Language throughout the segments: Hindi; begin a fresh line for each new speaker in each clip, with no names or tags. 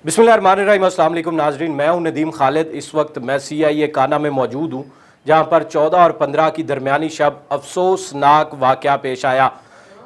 बिस्मिल्लाहिर्रहमानिर्रहीम। अस्सलाम वालेकुम नाजरीन, मैं हूं नदीम खालिद। इस वक्त मैं CIA काना में मौजूद हूं, जहां पर 14 और 15 की दरमियानी शब अफसोसनाक वाक़या पेश आया।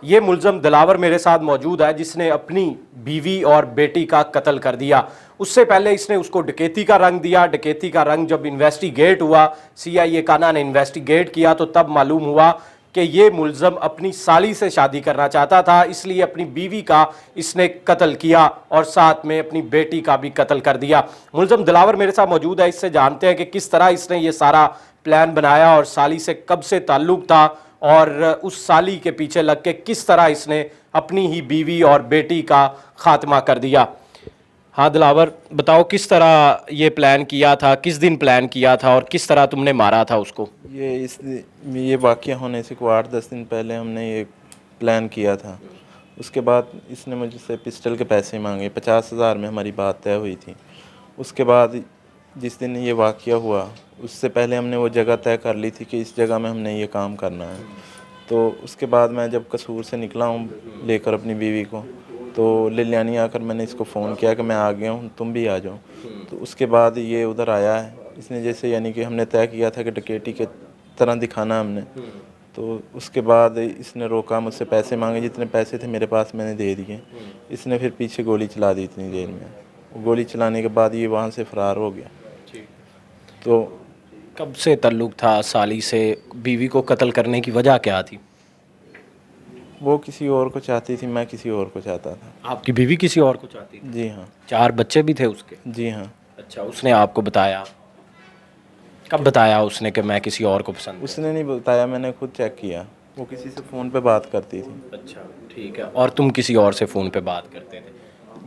ये मुलज़म दिलावर मेरे साथ मौजूद है, जिसने अपनी बीवी और बेटी का कत्ल कर दिया। उससे पहले इसने उसको डकैती का रंग दिया। डकैती का रंग जब इन्वेस्टिगेट हुआ, CIA काना ने इन्वेस्टिगेट किया, तो तब मालूम हुआ कि ये मुलज़म अपनी साली से शादी करना चाहता था, इसलिए अपनी बीवी का इसने कत्ल किया और साथ में अपनी बेटी का भी कत्ल कर दिया। मुलज़म दिलावर मेरे साथ मौजूद है, इससे जानते हैं कि किस तरह इसने ये सारा प्लान बनाया और साली से कब से ताल्लुक़ था और उस साली के पीछे लग के किस तरह इसने अपनी ही बीवी और बेटी का खात्मा कर दिया। हाँ दिलावर, बताओ किस तरह ये प्लान किया था, किस दिन प्लान किया था और किस तरह तुमने मारा था उसको।
ये वाक़या होने से कोई 8-10 दिन पहले हमने ये प्लान किया था। उसके बाद इसने मुझसे पिस्टल के पैसे मांगे। 50,000 में हमारी बात तय हुई थी। उसके बाद जिस दिन ये वाक़या हुआ, उससे पहले हमने वो जगह तय कर ली थी कि इस जगह में हमने ये काम करना है। तो उसके बाद मैं जब कसूर से निकला हूँ लेकर अपनी बीवी को, तो लिलियानी आकर मैंने इसको फ़ोन किया कि मैं आ गया हूँ, तुम भी आ जाओ। तो उसके बाद ये उधर आया है। इसने जैसे यानी कि हमने तय किया था कि डकैती के तरह दिखाना हमने, तो उसके बाद इसने रोका, मुझसे पैसे मांगे। जितने पैसे थे मेरे पास मैंने दे दिए। इसने फिर पीछे गोली चला दी इतनी देर में। गोली चलाने के बाद ये वहाँ से फ़रार हो गया। तो
कब से ताल्लुक़ था साली से? बीवी को कत्ल करने की वजह क्या थी?
वो किसी और को चाहती थी, मैं किसी और को चाहता था।
आपकी बीवी किसी और को चाहती थी?
जी हाँ।
4 बच्चे भी थे उसके?
जी हाँ।
अच्छा, उसने आपको बताया? कब बताया उसने कि मैं किसी और को पसंद हूँ?
उसने नहीं बताया, मैंने खुद चेक किया। वो किसी से फ़ोन पे बात करती थी।
अच्छा, ठीक है। और तुम किसी और से फ़ोन पे बात करते थे?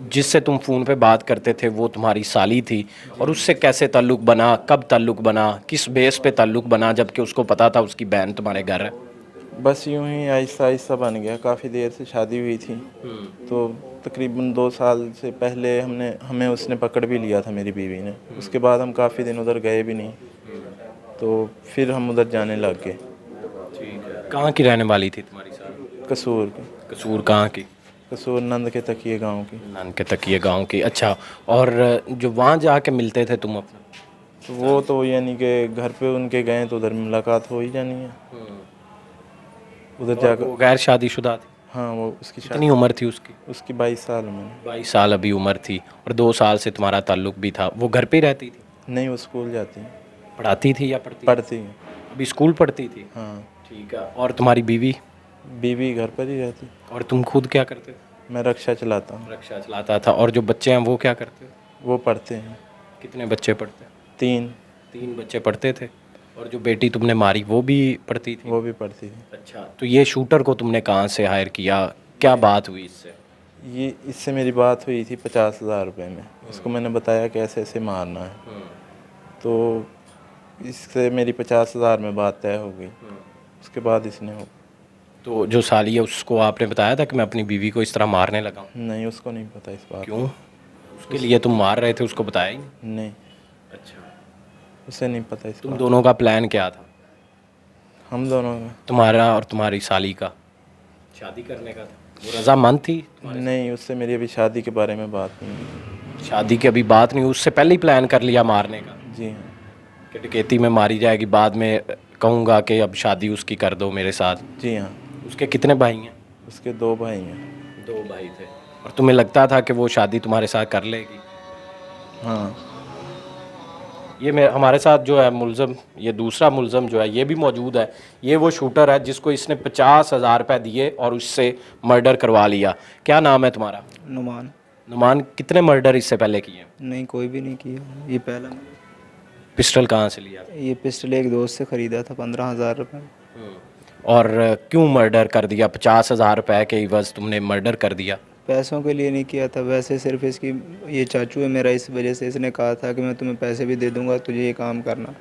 जिससे तुम फ़ोन पे बात करते थे वो तुम्हारी साली थी, और उससे कैसे ताल्लुक़ बना, कब ताल्लुक़ बना, किस बेस पे ताल्लुक़ बना, जबकि उसको पता था उसकी बहन तुम्हारे घर है?
बस यूँ ही आहिस्ता आहिस्ता बन गया। काफ़ी देर से शादी हुई थी, तो तकरीबन 2 साल से पहले हमें उसने पकड़ भी लिया था, मेरी बीवी ने। उसके बाद हम काफ़ी दिन उधर गए भी नहीं, तो फिर हम उधर जाने लग गए।
ठीक है। कहाँ की रहने वाली थी तुम्हारी साली?
कसूर की।
कसूर कहाँ की?
कसूर नंद के तकिए गांव की।
नंद के तकिए गाँव की। अच्छा, और जो वहाँ जाके मिलते थे तुम अपना?
तो वो तो यानी कि घर पे उनके गए तो उधर मुलाकात हो ही जानी है। उधर जाकर
वो गैर शादीशुदा थी?
हाँ, वो उसकी
कितनी उम्र थी उसकी?
उसकी 22 साल में।
22 साल अभी उम्र थी, और 2 साल से तुम्हारा ताल्लुक़ भी था। वो घर पे ही रहती थी?
नहीं, वो स्कूल जाती है।
पढ़ाती थी या पढ़ती?
पढ़ती है।
अभी स्कूल पढ़ती थी?
हाँ।
ठीक है। और तुम्हारी बीवी?
बीवी घर पर ही रहती।
और तुम खुद क्या करते थे?
मैं रक्षा चलाता हूँ।
रक्षा चलाता था। और जो बच्चे हैं वो क्या करते?
वो पढ़ते हैं।
कितने बच्चे पढ़ते?
3।
3 बच्चे पढ़ते थे। और जो बेटी तुमने मारी वो भी पढ़ती थी?
वो भी पढ़ती थी।
अच्छा, तो ये शूटर को तुमने कहाँ से हायर किया? क्या बात हुई इससे?
ये इससे मेरी बात हुई थी 50,000 रुपये में। उसको मैंने बताया कि ऐसे ऐसे मारना है, तो इससे मेरी 50,000 में बात तय हो गई। उसके बाद इसने
तो जो साली है उसको आपने बताया था कि मैं अपनी बीवी को इस तरह मारने लगा हूँ?
नहीं, उसको नहीं पता इस बात।
क्यों? उसके लिए तुम मार रहे थे, उसको बताया ही नहीं?
नहीं,
अच्छा,
उसे नहीं पता इस
तुम
बात।
दोनों का प्लान क्या था?
हम दोनों का
तुम्हारा और तुम्हारी साली का शादी करने का था? वो रजामंद थी तुम्हारे साथ?
नहीं, उससे मेरी अभी शादी के बारे में बात नहीं हुई।
शादी की अभी बात नहीं, उससे पहले ही प्लान कर लिया मारने का
जी हाँ।
कि डकैती में मारी जाएगी, बाद में कहूँगा कि अब शादी उसकी कर दो मेरे साथ?
जी हाँ।
उसके कितने भाई हैं?
उसके 2 भाई हैं।
2 भाई थे। और तुम्हें लगता था कि वो शादी तुम्हारे साथ कर लेगी?
हाँ।
ये हमारे साथ जो है मुलज़म, ये दूसरा मुलज़म जो है ये भी मौजूद है। ये वो शूटर है जिसको इसने 50,000 रुपये दिए और उससे मर्डर करवा लिया। क्या नाम है तुम्हारा?
नुमान।
नुमान, कितने मर्डर इससे पहले किए?
नहीं, कोई भी नहीं किया, ये पहला।
पिस्टल कहाँ से लिया?
ये पिस्टल एक दोस्त से ख़रीदा था 15,000 रुपये।
और क्यों मर्डर कर दिया? 50,000 रुपये के एवज़ तुमने मर्डर कर दिया?
पैसों के लिए नहीं किया था, वैसे सिर्फ इसकी, ये चाचू है मेरा, इस वजह से इसने कहा था कि मैं तुम्हें पैसे भी दे दूंगा, तुझे ये काम करना।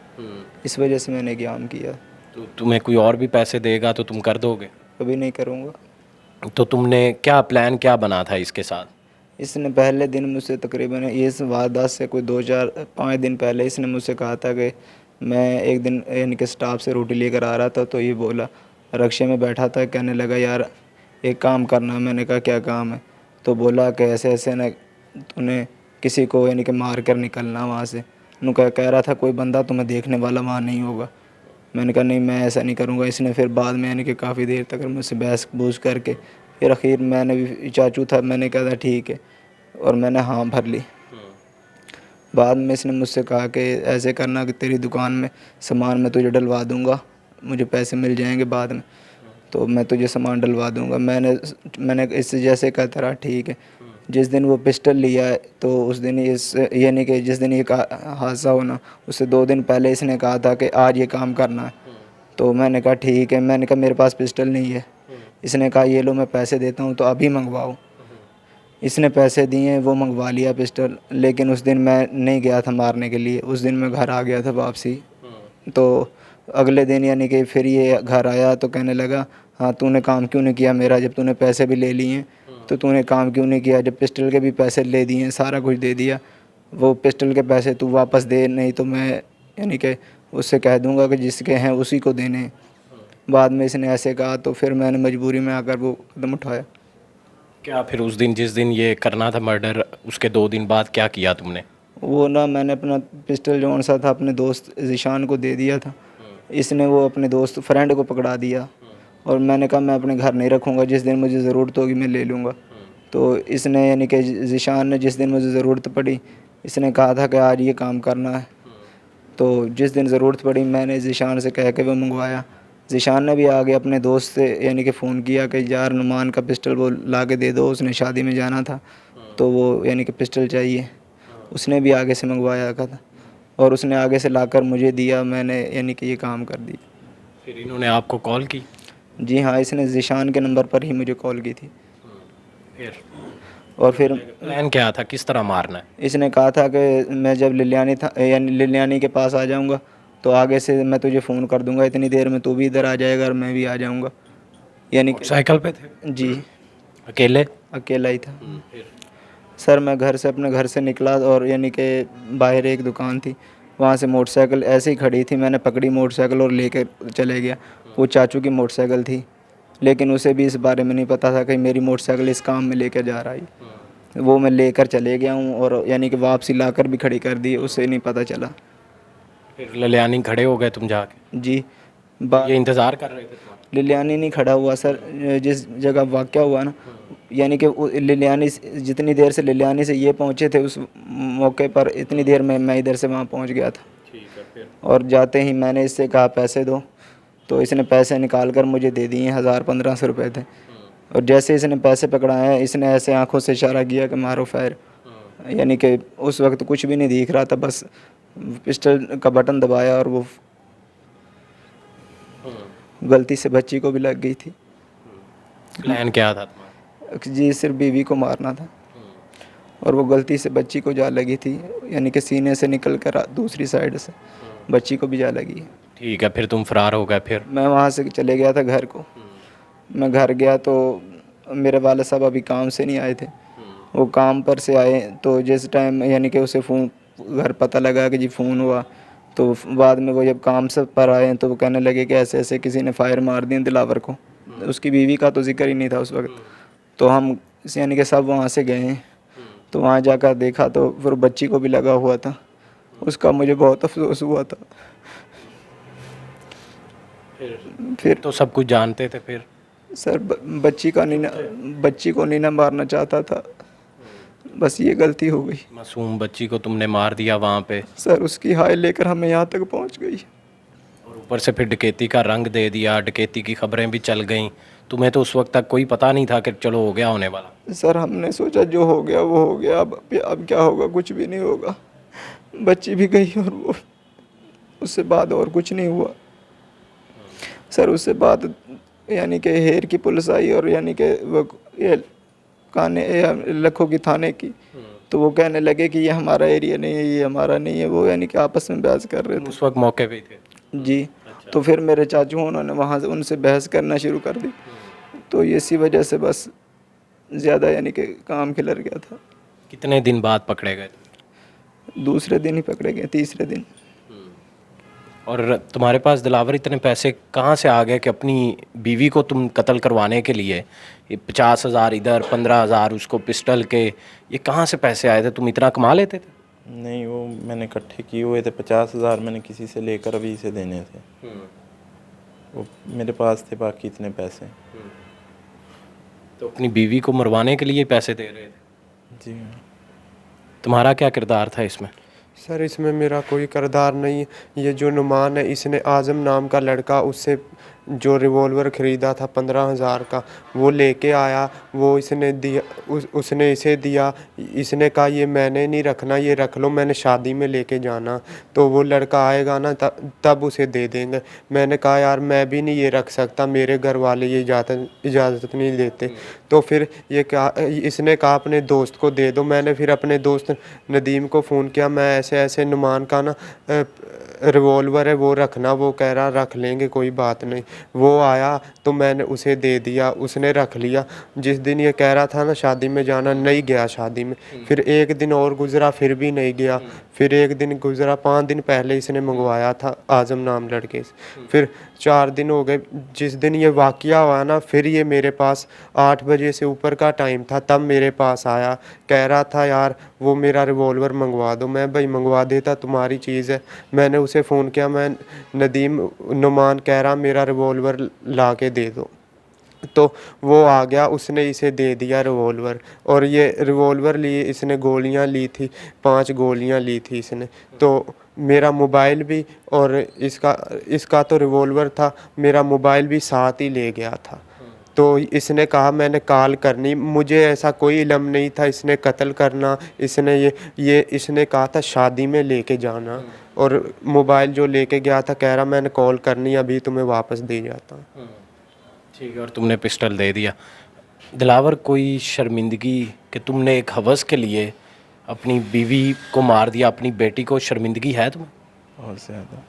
इस वजह से मैंने काम किया।
तो तुम्हें कोई और भी पैसे देगा तो तुम कर दोगे?
कभी नहीं करूँगा।
तो तुमने क्या प्लान क्या बना था इसके साथ?
इसने पहले दिन मुझसे तकरीबन इस वारदात से कोई 2-4-5 दिन पहले इसने मुझसे कहा था कि मैं एक दिन इनके स्टाफ से रोटी लेकर आ रहा था, तो ये बोला, रक्शे में बैठा था, कहने लगा यार एक काम करना। मैंने कहा क्या काम है? तो बोला कि ऐसे ऐसे ना तूने किसी को यानी कि मार कर निकलना वहाँ से। नु कह रहा था कोई बंदा तुम्हें देखने वाला वहाँ नहीं होगा। मैंने कहा नहीं, मैं ऐसा नहीं करूँगा। इसने फिर बाद में यानी कि काफ़ी देर तक मुझसे बहस बूझ करके फिर आखिर मैंने भी, चाचू था, मैंने कहा था ठीक है, और मैंने हाँ भर ली। बाद में इसने मुझसे कहा कि ऐसे करना कि तेरी दुकान में सामान मैं तुझे डलवा दूँगा, मुझे पैसे मिल जाएंगे बाद में, तो मैं तुझे सामान डलवा दूँगा। मैंने इससे जैसे कहता रहा ठीक है। जिस दिन वो पिस्टल लिया है तो उस दिन इस यानी कि जिस दिन ये हादसा होना उससे 2 दिन पहले इसने कहा था कि आज ये काम करना है। तो मैंने कहा ठीक है। मैंने कहा मेरे पास पिस्टल नहीं है। इसने कहा ये लो मैं पैसे देता हूँ तो अभी मंगवाओ। इसने पैसे दिए, वो मंगवा लिया पिस्टल। लेकिन उस दिन मैं नहीं गया था मारने के लिए, उस दिन मैं घर आ गया था वापसी। तो अगले दिन यानी कि फिर ये घर आया तो कहने लगा हाँ तूने काम क्यों नहीं किया मेरा, जब तूने पैसे भी ले लिए तो तूने काम क्यों नहीं किया, जब पिस्टल के भी पैसे ले दिए, सारा कुछ दे दिया, वो पिस्टल के पैसे तू वापस दे, नहीं तो मैं यानी कि उससे कह दूंगा कि जिसके हैं उसी को देने। बाद में इसने ऐसे कहा तो फिर मैंने मजबूरी में आकर वो कदम उठाया।
क्या फिर उस दिन जिस दिन ये करना था मर्डर, उसके 2 दिन बाद क्या किया तुमने?
वो ना मैंने अपना पिस्टल जो सा था अपने दोस्त ज़ीशान को दे दिया था। इसने वो अपने दोस्त फ्रेंड को पकड़ा दिया और मैंने कहा मैं अपने घर नहीं रखूँगा, जिस दिन मुझे ज़रूरत होगी मैं ले लूँगा। तो इसने यानी कि ज़ीशान ने जिस दिन मुझे ज़रूरत पड़ी इसने कहा था कि आज ये काम करना है। तो जिस दिन ज़रूरत पड़ी मैंने ज़ीशान से कह के वो मंगवाया। ज़ीशान ने भी आगे अपने दोस्त से यानी कि फ़ोन किया कि यार नुमान का पिस्टल वो ला के दे दो, उसने शादी में जाना था तो वो यानी कि पिस्टल चाहिए। उसने भी आगे से मंगवाया था और उसने आगे से लाकर मुझे दिया, मैंने यानी कि ये काम कर दिया।
फिर इन्होंने आपको कॉल की?
जी हाँ, इसने ज़ीशान के नंबर पर ही मुझे कॉल की थी।
फिर
और फिर
प्लान क्या था, किस तरह मारना है?
इसने कहा था कि मैं जब लिलियानी था यानी लिलियानी के पास आ जाऊंगा तो आगे से मैं तुझे फ़ोन कर दूंगा, इतनी देर में तू भी इधर आ जाएगा और मैं भी आ जाऊंगा। यानी कि
साइकिल पे थे?
जी
अकेले?
अकेला ही था।
फिर
सर मैं अपने घर से निकला और यानी कि बाहर एक दुकान थी, वहाँ से मोटरसाइकिल ऐसे ही खड़ी थी, मैंने पकड़ी मोटरसाइकिल और लेकर चले गया। वो चाचू की मोटरसाइकिल थी, लेकिन उसे भी इस बारे में नहीं पता था कि मेरी मोटरसाइकिल इस काम में लेकर जा रहा है। वो मैं लेकर चले गया हूँ और यानी कि वापसी लाकर भी खड़ी कर दी, उसे नहीं पता चला।
फिर ललियानी खड़े हो गए तुम जाके?
जी
ये इंतज़ार कर रहे थे तुम्हारा?
लिलियानी नहीं खड़ा हुआ सर, जिस जगह वाक़या हुआ ना, यानी कि लिलियानी जितनी देर से लिलियानी से ये पहुँचे थे उस मौके पर इतनी देर में मैं इधर से वहाँ पहुँच गया था।
ठीक है। फिर
और जाते ही मैंने इससे कहा पैसे दो, तो इसने पैसे निकाल कर मुझे दे दिए। 1000-1500 रुपये थे। और जैसे इसने पैसे पकड़ाए हैं इसने ऐसे आंखों से इशारा किया कि मारो फायर। यानी कि उस वक्त कुछ भी नहीं दिख रहा था, बस पिस्टल का बटन दबाया और वो गलती से बच्ची को भी लग गई थी।
प्लान क्या था तुम्हारा?
जी सिर्फ बीवी को मारना था और वो गलती से बच्ची को जा लगी थी, यानी कि सीने से निकल कर दूसरी साइड से बच्ची को भी जा लगी।
ठीक है, फिर तुम फरार हो गए? फिर
मैं वहाँ से चले गया था घर को। मैं घर गया तो मेरे वाले साहब अभी काम से नहीं आए थे, वो काम पर से आए तो जिस टाइम यानी कि उसे फ़ोन घर पता लगा कि जी फ़ोन हुआ, तो बाद में वो जब काम से पर आए तो वो कहने लगे कि ऐसे ऐसे किसी ने फायर मार दिए दिलावर को। उसकी बीवी का तो जिक्र ही नहीं था उस वक्त। तो हम यानी कि सब वहाँ से गए, तो वहाँ जाकर देखा तो फिर बच्ची को भी लगा हुआ था। उसका मुझे बहुत अफसोस हुआ था। फिर
तो सब कुछ जानते थे? फिर
सर बच्ची को नहीं ना मारना चाहता था, बस ये गलती हो गई।
मासूम बच्ची को तुमने मार दिया वहाँ पे,
सर उसकी हाय लेकर हमें यहाँ तक पहुँच गई।
और ऊपर से फिर डकैती का रंग दे दिया, डकैती की खबरें भी चल गईं। तुम्हें तो उस वक्त तक कोई पता नहीं था कि चलो हो गया होने वाला?
सर हमने सोचा जो हो गया वो हो गया, अब क्या होगा, कुछ भी नहीं होगा। बच्ची भी गई और वो उससे बाद और कुछ नहीं हुआ। सर उससे बाद यानी कि हेर की पुलिस आई और यानी कि वो ये काने लखों की थाने की, तो वो कहने लगे कि ये हमारा एरिया नहीं है, ये हमारा नहीं है। वो यानी कि आपस में बहस कर रहे थे।
उस वक्त मौके पे ही थे?
जी। तो फिर मेरे चाचू उन्होंने वहाँ से उनसे बहस करना शुरू कर दी, तो इसी वजह से बस ज़्यादा यानी कि काम खिलर गया था।
कितने दिन बाद पकड़े गए?
दूसरे दिन ही पकड़े गए, तीसरे दिन।
और तुम्हारे पास दिलावर इतने पैसे कहाँ से आ गए कि अपनी बीवी को तुम कत्ल करवाने के लिए ये 50,000 इधर 15,000 उसको पिस्टल के, ये कहाँ से पैसे आए थे? तुम इतना कमा लेते थे?
नहीं, वो मैंने इकट्ठे किए हुए थे। 50,000 मैंने किसी से लेकर अभी इसे देने थे, वो मेरे पास थे बाकी इतने पैसे।
तो अपनी बीवी को मरवाने के लिए पैसे दे रहे थे?
जी।
तुम्हारा क्या किरदार था इसमें?
सर इसमें मेरा कोई किरदार नहीं है। ये जो नुमान है, इसने आज़म नाम का लड़का उससे जो रिवॉल्वर ख़रीदा था 15,000 का, वो लेके आया, वो इसने दिया, उसने इसे दिया। इसने कहा ये मैंने नहीं रखना, ये रख लो, मैंने शादी में लेके जाना। तो वो लड़का आएगा ना तब उसे दे देंगे। मैंने कहा यार मैं भी नहीं ये रख सकता, मेरे घर वाले ये इजाज़त नहीं देते। तो फिर ये कहा, इसने कहा अपने दोस्त को दे दो। मैंने फिर अपने दोस्त नदीम को फ़ोन किया, मैं ऐसे ऐसे नुमान का ना रिवॉल्वर है, वो रखना। वो कह रहा रख लेंगे, कोई बात नहीं। वो आया तो मैंने उसे दे दिया, उसने रख लिया। जिस दिन ये कह रहा था ना शादी में जाना, नहीं गया शादी में। फिर एक दिन और गुज़रा, फिर भी नहीं गया। फिर एक दिन गुज़रा, 5 दिन पहले इसने मंगवाया था आज़म नाम लड़के से। फिर 4 दिन हो गए। जिस दिन ये वाक़या हुआ ना, फिर ये मेरे पास 8 बजे से ऊपर का टाइम था, तब मेरे पास आया, कह रहा था यार वो मेरा रिवॉल्वर मंगवा दो। मैं भाई मंगवा देता, तुम्हारी चीज़ है। मैंने उसे फ़ोन किया, मैं नदीम नुमान कह रहा मेरा रिवॉल्वर ला के दे दो। तो वो आ गया, उसने इसे दे दिया रिवॉल्वर। और ये रिवॉल्वर लिए इसने गोलियां ली थी, 5 गोलियां ली थी इसने। तो मेरा मोबाइल भी, और इसका तो रिवॉल्वर था, मेरा मोबाइल भी साथ ही ले गया था। तो इसने कहा मैंने कॉल करनी, मुझे ऐसा कोई इल्म नहीं था इसने कत्ल करना। इसने ये इसने कहा था शादी में लेके जाना, और मोबाइल जो लेके गया था कह रहा मैंने कॉल करनी, अभी तुम्हें वापस दे जाता हूँ।
ठीक है, और तुमने पिस्टल दे दिया। दिलावर, कोई शर्मिंदगी कि तुमने एक हवस के लिए अपनी बीवी को मार दिया, अपनी बेटी को, शर्मिंदगी है तुम्हें?
बहुत ज़्यादा।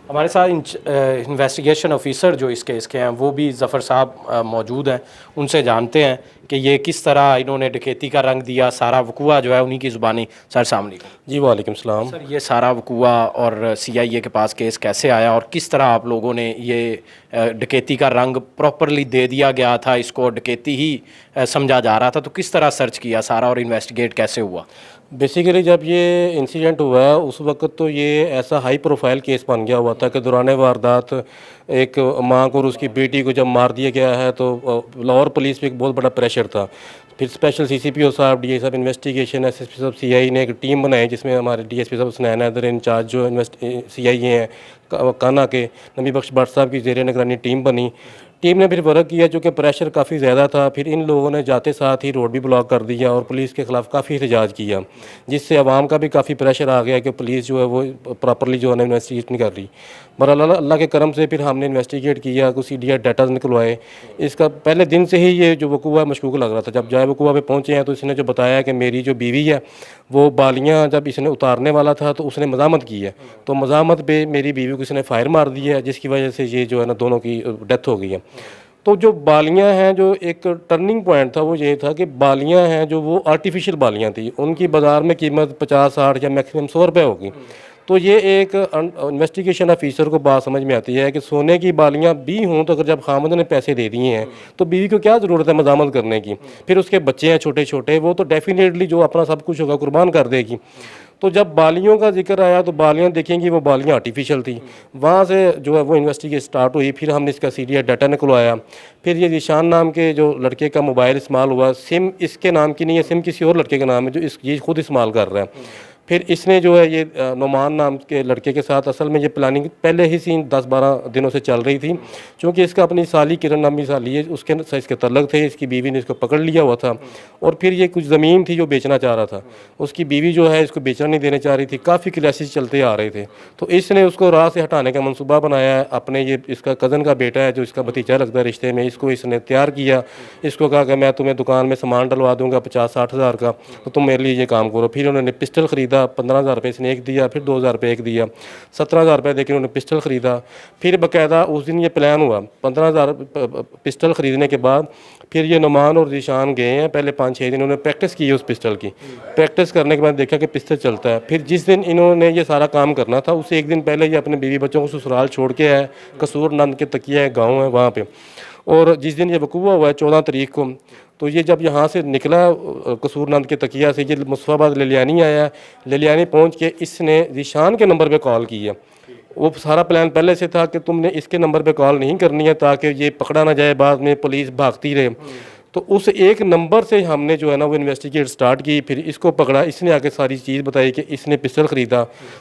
हमारे साथ इन्वेस्टिगेशन ऑफिसर जो इस केस के हैं वो भी ज़फ़र साहब मौजूद हैं। उनसे जानते हैं कि ये किस तरह इन्होंने डकैती का रंग दिया, सारा वकूआ जो है उन्हीं की ज़ुबानी। सर अस्सलाम वालेकुम।
जी वालेकुम सलाम।
सर, ये सारा वकूआ और CIA के पास केस कैसे आया और किस तरह आप लोगों ने ये डकैती का रंग प्रॉपरली दे दिया गया था, इसको डकैती ही समझा जा रहा था, तो किस तरह सर्च किया सारा और इन्वेस्टिगेट कैसे हुआ?
बेसिकली जब ये इंसिडेंट हुआ है उस वक्त तो ये ऐसा हाई प्रोफाइल केस बन गया हुआ था कि दौरान वारदात एक माँ को और उसकी बेटी को जब मार दिया गया है तो लाहौर पुलिस पे एक बहुत बड़ा प्रेशर था। फिर स्पेशल CCPO साहब, DI साहब इन्वेस्टिगेशन, SSP साहब CI ने एक टीम बनाई जिसमें हमारे DSP साहब हुसनैन हैदर इंचार्ज जो CI हैं काना के, नबी बख्श भट्ट साहब की ज़ेर निगरानी टीम बनी। टीम ने फिर वर्क किया, चूँकि प्रेशर काफ़ी ज़्यादा था। फिर इन लोगों ने जाते साथ ही रोड भी ब्लॉक कर दिया और पुलिस के ख़िलाफ़ काफ़ी एहतजाज किया, जिससे आवाम का भी काफ़ी प्रेशर आ गया कि पुलिस जो है वो प्रॉपरली जो है इन्वेस्टिगेट नहीं कर रही। पर अल्लाह के करम से फिर हमने इन्वेस्टिगेट किया, कुछ CDI डाटा निकलवाए। इसका पहले दिन से ही ये जो वकूआ मशकूक लग रहा था। जब जाए वकूआ पे पहुँचे हैं तो इसने जो बताया कि मेरी जो बीवी है वो बालियाँ जब इसने उतारने वाला था तो उसने मज़ामत की है, तो मज़ामत पे मेरी बीवी को इसने फायर मार दिया है, जिसकी वजह से ये जो है ना दोनों की डेथ हो गई है। तो जो बालियाँ हैं, जो एक टर्निंग पॉइंट था वो ये था कि बालियाँ हैं जो वो आर्टिफिशियल बालियाँ थी, उनकी बाज़ार में कीमत 50-60 या मैक्सिमम 100 रुपये होगी। तो ये एक इन्वेस्टिगेशन ऑफिसर को बात समझ में आती है कि सोने की बालियाँ भी हों तो अगर जब खामद ने पैसे दे दिए हैं तो बीवी को क्या ज़रूरत है मज़ामत करने की। फिर उसके बच्चे हैं छोटे छोटे, वो तो डेफिनेटली जो अपना सब कुछ होगा कुर्बान कर देगी। तो जब बालियों का जिक्र आया तो बालियाँ देखेंगी, वो बालियाँ आर्टिफिशियल थी। वहाँ से जो है वो इन्वेस्टिगेशन स्टार्ट हुई। फिर हमने इसका CDI डाटा निकलवाया। फिर ये निशान नाम के जो लड़के का मोबाइल इस्तेमाल हुआ, सिम इसके नाम की नहीं है, सिम किसी और लड़के का नाम है जो ये खुद इस्तेमाल कर रहा है। फिर इसने जो है ये नुमान नाम के लड़के के साथ, असल में ये प्लानिंग पहले ही सीन 10-12 दिनों से चल रही थी, क्योंकि इसका अपनी साली किरण नामी साली है, उसके इसके तल्लक थे। इसकी बीवी ने इसको पकड़ लिया हुआ था और फिर ये कुछ ज़मीन थी जो बेचना चाह रहा था, उसकी बीवी जो है इसको बेचना नहीं देने चाह रही थी। काफ़ी क्लासेस चलते आ रहे थे, तो इसने उसको राह से हटाने का मनसूबा बनाया है। अपने ये इसका कज़न का बेटा है जो इसका भतीजा लगता है रिश्ते में, इसको इसने तैयार किया। इसको कहा कि मैं तुम्हें दुकान में सामान डलवा दूँगा 50-60 हज़ार का, तो तुम मेरे लिए ये काम करो। फिर उन्होंने पिस्टल ख़रीदा ख़रीदा, 15,000 रुपये इसने एक दिया, फिर 2,000 रुपये एक दिया, 17,000 रुपये देकर उन्होंने पिस्टल ख़रीदा। फिर बाकायदा उस दिन ये प्लान हुआ, 15,000 पिस्टल ख़रीदने के बाद फिर ये नुमान और ज़ीशान गए हैं, पहले 5-6 दिन उन्होंने प्रैक्टिस की है उस पिस्टल की। प्रैक्टिस करने के बाद देखा कि पिस्टल चलता है। फिर जिस दिन इन्होंने ये सारा काम करना था उससे एक दिन पहले ये अपने बीवी बच्चों को ससुराल छोड़ के आए, कसूर नंद के तकिया है गाँव है वहाँ पर। और जिस दिन ये वकूआ हुआ है 14 तारीख को, तो ये जब यहाँ से निकला कसूर नंद के तकिया से, ये मुस्तफ़ाबाद ललियानी आया। ललियानी पहुँच के इसने ज़ीशान के नंबर पे कॉल की है। वो सारा प्लान पहले से था कि तुमने इसके नंबर पे कॉल नहीं करनी है ताकि ये पकड़ा ना जाए, बाद में पुलिस भागती रहे। तो उस एक नंबर से हमने जो है ना वो इन्वेस्टिगेट स्टार्ट की, फिर इसको पकड़ा। इसने आके सारी चीज़ बताई कि इसने पिस्टल ख़रीदा,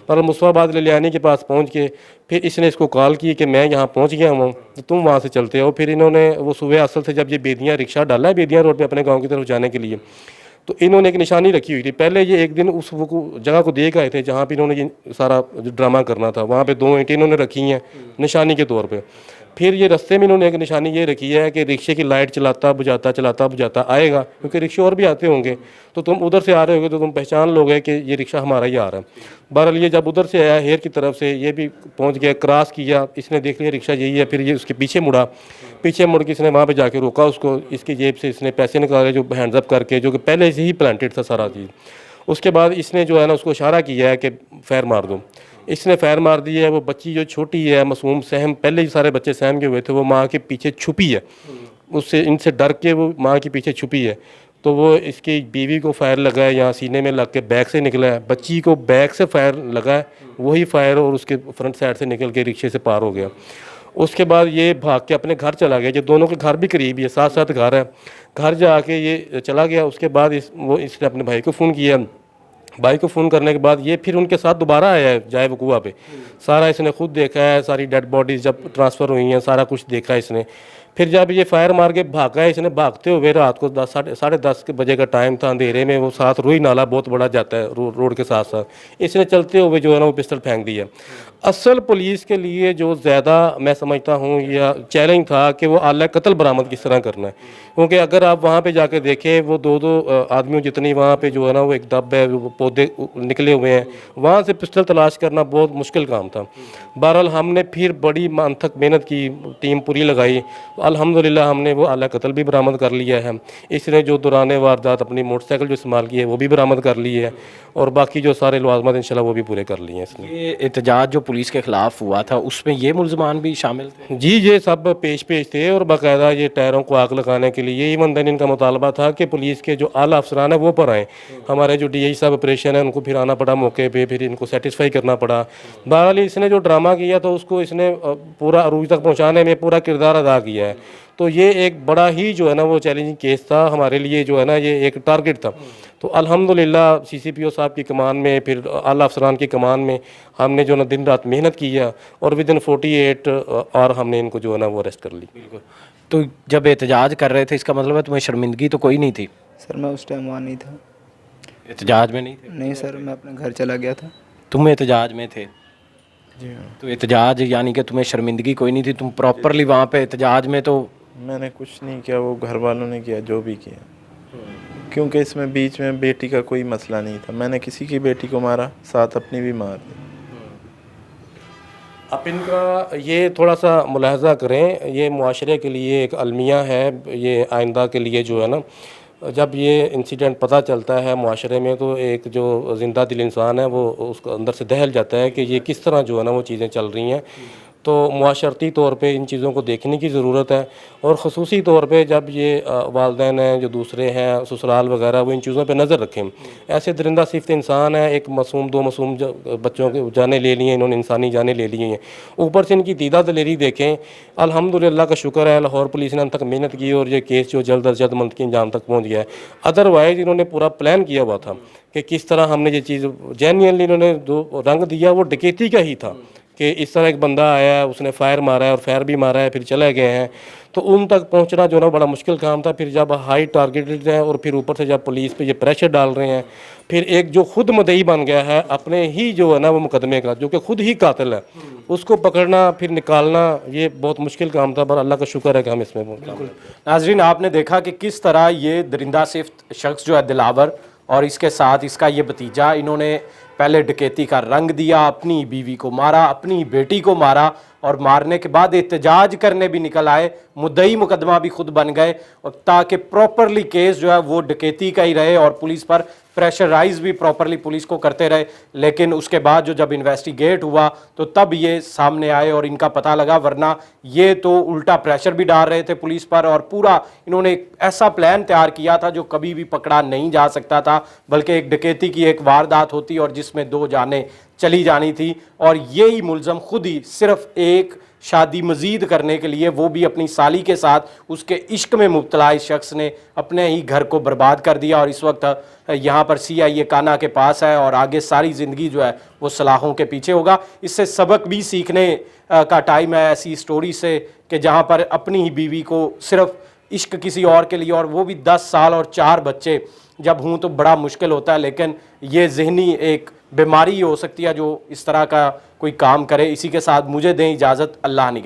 और मुस्तफ़ाबाद ललियानी के पास पहुंच के फिर इसने इसको कॉल की कि मैं यहाँ पहुंच गया हूँ, तो तुम वहाँ से चलते हो। फिर इन्होंने वो सुबह असल से जब ये बेदियाँ रिक्शा डाला है बेदियाँ रोड पे अपने गांव की तरफ जाने के लिए, तो इन्होंने एक निशानी रखी हुई थी। पहले ये एक दिन उस वो जगह को देख आए थे जहाँ पे इन्होंने ये सारा जो ड्रामा करना था, वहाँ पे 2 ईंटें इन्होंने रखी हैं निशानी के तौर पे। फिर ये रास्ते में इन्होंने एक निशानी ये रखी है कि रिक्शे की लाइट चलाता बुझाता आएगा, क्योंकि रिक्शे और भी आते होंगे, तो तुम उधर से आ रहे होगे तो तुम पहचान लोगे कि ये रिक्शा हमारा ही आ रहा है। बहरहाल ये जब उधर से आया हेर की तरफ से, ये भी पहुंच गया, क्रॉस किया, इसने देख लिया रिक्शा यही है। फिर ये उसके पीछे मुड़ा, पीछे मुड़ के इसने वहाँ पे जाके रोका उसको। इसकी जेब से इसने पैसे निकाले जो हैंड्सअप करके, जो कि पहले से ही प्लांटेड था सारा चीज़। उसके बाद इसने जो है ना उसको इशारा किया है कि फायर मार दो। इसने फायर मार दी है। वो बच्ची जो छोटी है मासूम सहम, पहले ही सारे बच्चे सहम के हुए थे, वो माँ के पीछे छुपी है। उससे इनसे डर के वो माँ के पीछे छुपी है। तो वो इसकी बीवी को फायर लगा है, यहाँ सीने में लग के बैक से निकला है। बच्ची को बैक से फायर लगा है, वही फायर और उसके फ्रंट साइड से निकल के रिक्शे से पार हो गया। उसके बाद ये भाग के अपने घर चला गया। ये दोनों के घर भी करीब ही है, साथ साथ घर है। घर जाके ये चला गया। उसके बाद इसने अपने भाई को फ़ोन किया। भाई को फ़ोन करने के बाद ये फिर उनके साथ दोबारा आया है जाए वकूआ पे। सारा इसने खुद देखा है, सारी डेड बॉडीज़ जब ट्रांसफ़र हुई हैं सारा कुछ देखा है इसने। फिर जब ये फायर मार के भागा है, इसने भागते हुए रात को 10-10:30 के बजे का टाइम था, अंधेरे में वो साथ रुई नाला बहुत बड़ा जाता है रोड के साथ साथ, इसने चलते हुए जो है ना वो पिस्टल फेंक दिया। असल पुलिस के लिए जो ज़्यादा मैं समझता हूँ या चैलेंज था कि वो आला कत्ल बरामद किस तरह करना है, क्योंकि अगर आप वहाँ पे जाके देखें वो दो आदमियों जितनी वहाँ पे जो है ना वो एक दब है, वो पौधे निकले हुए हैं, वहाँ से पिस्टल तलाश करना बहुत मुश्किल काम था। बहरहाल हमने फिर बड़ी अनथक मेहनत की, टीम पूरी लगाई, अल्हम्दुलिल्लाह हमने वो आला कत्ल भी बरामद कर लिया है। इसने जो दौरान वारदात अपनी मोटरसाइकिल जो इस्तेमाल की है वो भी बरामद कर ली है, और बाकी जो सारे लवाजमत इंशाल्लाह वो भी पूरे कर लिए हैं इसने।
ये एहतजाज जो पुलिस के खिलाफ हुआ था उसमें ये मुलजमान भी शामिल थे?
जी, ये सब पेश थे, और बाकायदा ये टायरों को आग लगाने के लिए ईवन दिन इनका मुतालबा था कि पुलिस के जो आला अफसरान है वो पर आएँ। हमारे जो DI साहब ऑपरेशन है उनको फिर आना पड़ा मौके पे, फिर इनको सेटिस्फाई करना पड़ा। बहरहाल इसने जो ड्रामा किया तो उसको इसने पूरा अरूज तक पहुँचाने में पूरा किरदार अदा किया है। तो ये एक बड़ा ही जो है ना वो चैलेंजिंग केस था हमारे लिए, जो है ना ये एक टारगेट था। तो अल्हम्दुलिल्लाह CCPO साहब की कमान में, फिर आला अफसरान की कमान में हमने जो ना दिन रात मेहनत की है, और विदिन 48 और हमने इनको जो है ना वो अरेस्ट कर ली।
बिल्कुल। तो जब एहतजाज कर रहे थे इसका मतलब है तुम्हें शर्मिंदगी तो कोई नहीं थी?
सर मैं उस टाइम वहाँ नहीं था।
एहतजाज में नहीं थे?
नहीं सर, मैं अपने घर चला गया था।
तुम एहतजाज में थे?
जी हाँ।
तो एहतजाज यानी कि तुम्हें शर्मिंदगी कोई नहीं थी, तुम प्रॉपरली वहाँ पे एहतजाज में? तो
मैंने कुछ नहीं किया, वो घर वालों ने किया जो भी किया, क्योंकि इसमें बीच में बेटी का कोई मसला नहीं था। मैंने किसी की बेटी को मारा, साथ अपनी भी मार दी।
अब इनका ये थोड़ा सा मुलाहजा करें, ये मुआशरे के लिए एक अलमिया है, ये आइंदा के लिए जो है ना, जब ये इंसिडेंट पता चलता है मुआशरे में तो एक जो ज़िंदा दिल इंसान है वो उसको अंदर से दहल जाता है कि ये किस तरह जो है ना वो चीज़ें चल रही हैं। तो मुआशरती तौर पे इन चीज़ों को देखने की ज़रूरत है, और ख़ुसूसी तौर पे जब ये वालिदैन हैं जो दूसरे हैं ससुराल वगैरह, वो इन चीज़ों पे नज़र रखें। ऐसे दरिंदा सिफ्त इंसान है, एक मासूम 2 मासूम बच्चों के जाने ले लिए इन्होंने, इंसानी जाने ले लिए हैं, ऊपर से इनकी दीदा दलेरी देखें। अल्हम्दुलिल्लाह का शुक्र है लाहौर पुलिस ने तक मेहनत की और ये केस जो जल्द अज जल्द मुंतकी अंजाम तक पहुँच गया है। अदरवाइज़ इन्होंने पूरा प्लान किया हुआ था कि किस तरह हमने ये चीज़ जेन्युइनली इन्होंने जो रंग दिया वो डकैती का ही था, कि इस तरह एक बंदा आया, उसने फायर मारा है और फायर भी मारा है, फिर चले गए हैं। तो उन तक पहुंचना जो ना बड़ा मुश्किल काम था। फिर जब हाई टारगेटेड है और फिर ऊपर से जब पुलिस पे ये प्रेशर डाल रहे हैं, फिर एक जो खुद मुद्दई बन गया है अपने ही जो है ना वो मुकदमे का, जो कि खुद ही कातिल है, उसको पकड़ना फिर निकालना ये बहुत मुश्किल काम था, पर अल्लाह का शुक्र है कि हम इसमें।
नाजरीन, आपने देखा कि किस तरह ये दरिंदा सिफ्त शख्स जो है दिलावर, और इसके साथ इसका ये भतीजा, इन्होंने पहले डकैती का रंग दिया, अपनी बीवी को मारा, अपनी बेटी को मारा और मारने के बाद एहतजाज करने भी निकल आए, मुद्दई मुकदमा भी खुद बन गए, और ताकि प्रॉपरली केस जो है वो डकैती का ही रहे और पुलिस पर प्रेशराइज भी प्रॉपरली पुलिस को करते रहे। लेकिन उसके बाद जो जब इन्वेस्टिगेट हुआ तो तब ये सामने आए और इनका पता लगा, वरना ये तो उल्टा प्रेशर भी डाल रहे थे पुलिस पर और पूरा इन्होंने एक ऐसा प्लान तैयार किया था जो कभी भी पकड़ा नहीं जा सकता था, बल्कि एक डकैती की एक वारदात होती और जिसमें 2 जानें चली जानी थी। और यही मुलजम खुद ही सिर्फ एक शादी मजीद करने के लिए, वो भी अपनी साली के साथ, उसके इश्क में मुब्तला इस शख्स ने अपने ही घर को बर्बाद कर दिया और इस वक्त यहाँ पर CIA काना के पास है और आगे सारी ज़िंदगी जो है वो सलाहों के पीछे होगा। इससे सबक भी सीखने का टाइम है ऐसी स्टोरी से, कि जहाँ पर अपनी ही बीवी को सिर्फ इश्क किसी और के लिए, और वो भी 10 साल और 4 बच्चे जब हों तो बड़ा मुश्किल होता है। लेकिन ये ज़हनी एक बीमारी हो सकती है जो इस तरह का कोई काम करे। इसी के साथ मुझे दें इजाज़त, अल्लाह निगहबान।